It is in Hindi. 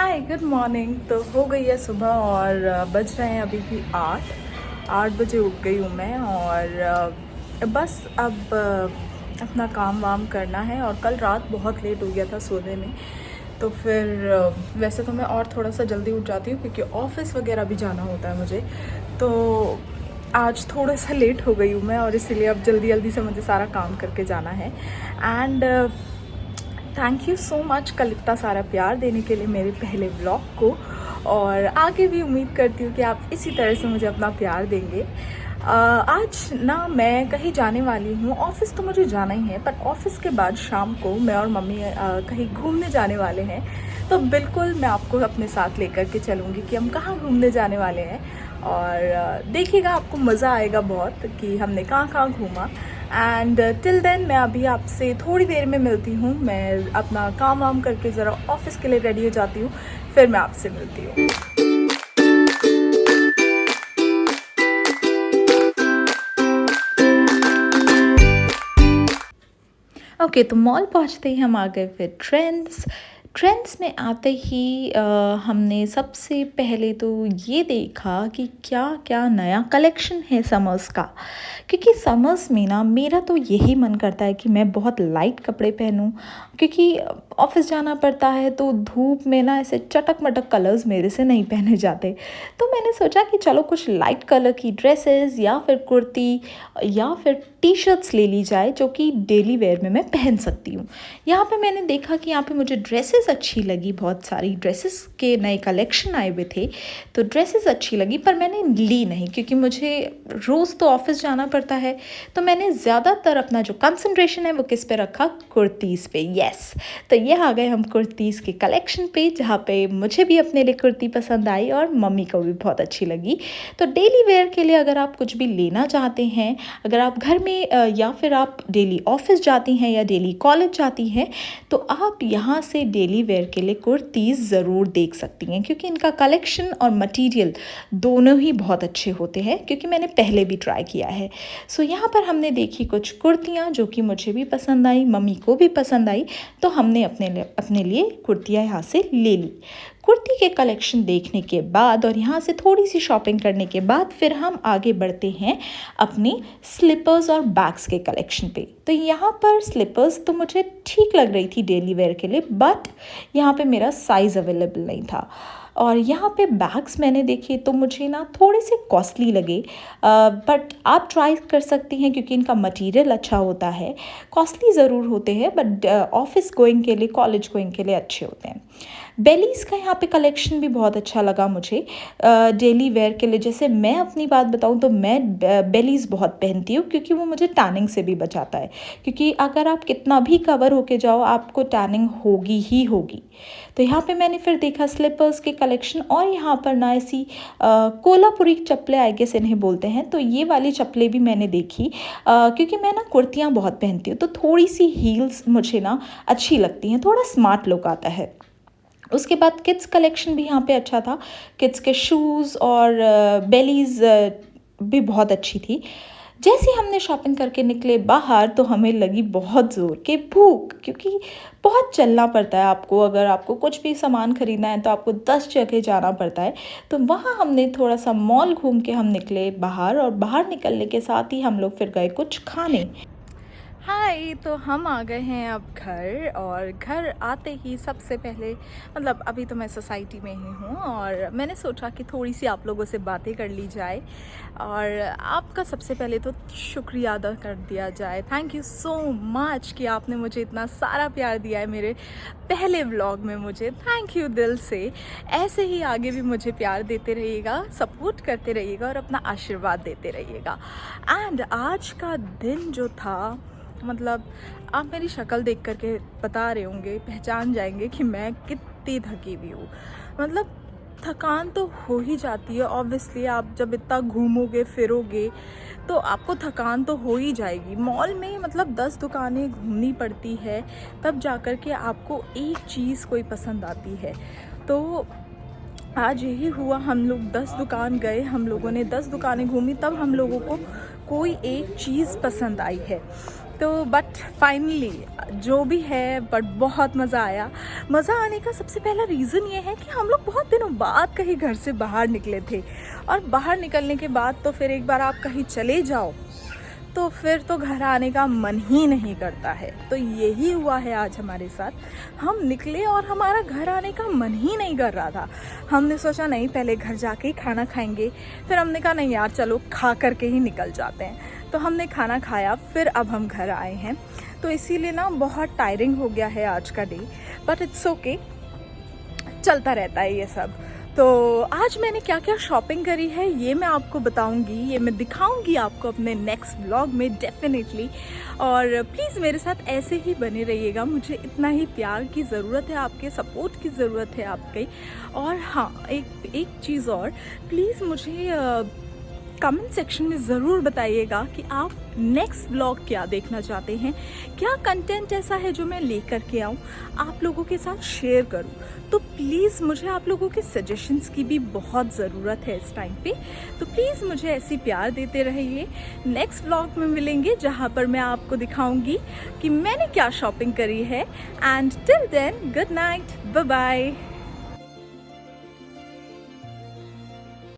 Hi good morning. तो हो गई है सुबह और बज रहे हैं अभी भी 8 बजे उठ गई हूँ मैं। और बस अब अपना काम वाम करना है। और कल रात बहुत लेट हो गया था सोने में, तो फिर वैसे तो मैं और थोड़ा सा जल्दी उठ जाती हूँ क्योंकि ऑफ़िस वगैरह भी जाना होता है मुझे। तो आज थोड़ा सा लेट हो गई हूँ मैं, और इसीलिए अब जल्दी जल्दी से मुझे सारा काम करके जाना है। And thank you so much कल इतना सारा प्यार देने के लिए मेरे पहले व्लॉग को। और आगे भी उम्मीद करती हूँ कि आप इसी तरह से मुझे अपना प्यार देंगे। आज ना मैं कहीं जाने वाली हूँ। ऑफ़िस तो मुझे जाना ही है, पर ऑफ़िस के बाद शाम को मैं और मम्मी कहीं घूमने जाने वाले हैं। तो बिल्कुल मैं आपको अपने साथ लेकर के चलूँगी कि हम कहाँ घूमने जाने वाले हैं। और देखिएगा, आपको मज़ा आएगा बहुत कि हमने कहाँ कहाँ घूमा। एंड टिल देन मैं अभी आपसे थोड़ी देर में मिलती हूँ। मैं अपना काम वाम करके ज़रा ऑफ़िस के लिए रेडी हो जाती हूँ, फिर मैं आपसे मिलती हूँ। ओके, तो मॉल पहुँचते ही हम आ गए फिर ट्रेंड्स में आते ही हमने सबसे पहले तो ये देखा कि क्या क्या नया कलेक्शन है समर्स का। क्योंकि समर्स में ना मेरा तो यही मन करता है कि मैं बहुत लाइट कपड़े पहनूं, क्योंकि ऑफिस जाना पड़ता है तो धूप में ना ऐसे चटक मटक कलर्स मेरे से नहीं पहने जाते। तो मैंने सोचा कि चलो कुछ लाइट कलर की ड्रेसेस या फिर कुर्ती या फिर टी शर्ट्स ले ली जाए जो कि डेली वेयर में मैं पहन सकती हूँ। यहाँ पे मैंने देखा कि यहाँ पे मुझे ड्रेसेस अच्छी लगी, बहुत सारी ड्रेसेस के नए कलेक्शन आए हुए थे। तो ड्रेसेस अच्छी लगी, पर मैंने ली नहीं क्योंकि मुझे रोज़ तो ऑफिस जाना पड़ता है। तो मैंने ज़्यादातर अपना जो कंसंट्रेशन है वो किस पे रखा, कुर्तीज़ पे। यस, तो ये आ गए हम कुर्तीज़ के कलेक्शन पे, जहाँ पे मुझे भी अपने लिए कुर्ती पसंद आई और मम्मी को भी बहुत अच्छी लगी। तो डेली वेयर के लिए अगर आप कुछ भी लेना चाहते हैं, अगर आप घर में या फिर आप डेली ऑफिस जाती हैं या डेली कॉलेज जाती हैं, तो आप यहाँ से डेली वेयर के लिए कुर्तीज़ ज़रूर देख सकती हैं, क्योंकि इनका कलेक्शन और मटेरियल दोनों ही बहुत अच्छे होते हैं, क्योंकि मैंने पहले भी ट्राई किया है। सो यहाँ पर हमने देखी कुछ कुर्तियाँ जो कि मुझे भी पसंद आई, मम्मी को भी पसंद आई। तो हमने अपने लिए कुर्तियाँ यहाँ से ले ली। कुर्ती के कलेक्शन देखने के बाद और यहाँ से थोड़ी सी शॉपिंग करने के बाद फिर हम आगे बढ़ते हैं अपनी स्लीपर्स और बैग्स के कलेक्शन पे। तो यहाँ पर स्लीपर्स तो मुझे ठीक लग रही थी डेली वेयर के लिए, बट यहाँ पे मेरा साइज़ अवेलेबल नहीं था। और यहाँ पे बैग्स मैंने देखे तो मुझे ना थोड़े से कॉस्टली लगे, बट आप ट्राई कर सकती हैं क्योंकि इनका मटेरियल अच्छा होता है। कॉस्टली ज़रूर होते हैं, बट ऑफिस गोइंग के लिए, कॉलेज गोइंग के लिए अच्छे होते हैं। बेलीज़ का यहाँ पे कलेक्शन भी बहुत अच्छा लगा मुझे डेली वेयर के लिए। जैसे मैं अपनी बात बताऊँ तो मैं बेलीज़ बहुत पहनती हूँ, क्योंकि वो मुझे टैनिंग से भी बचाता है। क्योंकि अगर आप कितना भी कवर होके जाओ, आपको टैनिंग होगी ही होगी। तो यहाँ पे मैंने फिर देखा स्लीपर्स के कलेक्शन, और यहाँ पर ना ऐसी कोल्हापुरी चप्पलें आई गेस इन्हें बोलते हैं, तो ये वाली चप्पलें भी मैंने देखी। क्योंकि मैं ना कुर्तियाँ बहुत पहनती हूँ, तो थोड़ी सी हील्स मुझे ना अच्छी लगती हैं, थोड़ा स्मार्ट लुक आता है। उसके बाद किड्स कलेक्शन भी यहाँ पे अच्छा था। किड्स के शूज़ और बेलीज़ भी बहुत अच्छी थी। जैसे हमने शॉपिंग करके निकले बाहर तो हमें लगी बहुत ज़ोर के भूख, क्योंकि बहुत चलना पड़ता है आपको। अगर आपको कुछ भी सामान ख़रीदना है तो आपको 10 जगह जाना पड़ता है। तो वहाँ हमने थोड़ा सा मॉल घूम के हम निकले बाहर, और बाहर निकलने के साथ ही हम लोग फिर गए कुछ खाने। हाय, तो हम आ गए हैं अब घर। और घर आते ही सबसे पहले, मतलब अभी तो मैं सोसाइटी में ही हूँ, और मैंने सोचा कि थोड़ी सी आप लोगों से बातें कर ली जाए। और आपका सबसे पहले तो शुक्रिया अदा कर दिया जाए। थैंक यू सो मच कि आपने मुझे इतना सारा प्यार दिया है मेरे पहले व्लॉग में। मुझे थैंक यू दिल से। ऐसे ही आगे भी मुझे प्यार देते रहिएगा, सपोर्ट करते रहिएगा और अपना आशीर्वाद देते रहिएगा। एंड आज का दिन जो था, मतलब आप मेरी शक्ल देख करके बता रहे होंगे, पहचान जाएंगे कि मैं कितनी थकी हुई हूँ। मतलब थकान तो हो ही जाती है ऑब्वियसली। आप जब इतना घूमोगे फिरोगे तो आपको थकान तो हो ही जाएगी। मॉल में मतलब 10 दुकानें घूमनी पड़ती है, तब जाकर के आपको एक चीज़ कोई पसंद आती है। तो आज यही हुआ, हम लोग 10 दुकान गए, हम लोगों ने 10 दुकानें घूमी, तब हम लोगों को कोई एक चीज़ पसंद आई है। तो बट फाइनली जो भी है, बट बहुत मज़ा आया। मज़ा आने का सबसे पहला रीज़न ये है कि हम लोग बहुत दिनों बाद कहीं घर से बाहर निकले थे, और बाहर निकलने के बाद तो फिर एक बार आप कहीं चले जाओ तो फिर तो घर आने का मन ही नहीं करता है। तो यही हुआ है आज हमारे साथ। हम निकले और हमारा घर आने का मन ही नहीं कर रहा था। हमने सोचा नहीं, पहले घर जाके ही खाना खाएंगे। फिर हमने कहा नहीं यार, चलो खा करके ही निकल जाते हैं। तो हमने खाना खाया, फिर अब हम घर आए हैं। तो इसीलिए ना बहुत टायरिंग हो गया है आज का डे, बट इट्स ओके, चलता रहता है ये सब। तो आज मैंने क्या क्या शॉपिंग करी है ये मैं आपको बताऊंगी, ये मैं दिखाऊंगी आपको अपने नेक्स्ट व्लॉग में डेफिनेटली। और प्लीज़ मेरे साथ ऐसे ही बने रहिएगा, मुझे इतना ही प्यार की ज़रूरत है, आपके सपोर्ट की ज़रूरत है आपकी। और हाँ, एक चीज़ और, प्लीज़ मुझे कमेंट सेक्शन में ज़रूर बताइएगा कि आप नेक्स्ट व्लॉग क्या देखना चाहते हैं, क्या कंटेंट ऐसा है जो मैं लेकर के आऊँ, आप लोगों के साथ शेयर करूँ। तो प्लीज़ मुझे आप लोगों के सजेशंस की भी बहुत ज़रूरत है इस टाइम पे। तो प्लीज़ मुझे ऐसी प्यार देते रहिए। नेक्स्ट व्लॉग में मिलेंगे जहाँ पर मैं आपको दिखाऊंगी कि मैंने क्या शॉपिंग करी है। And till then, good night, bye bye.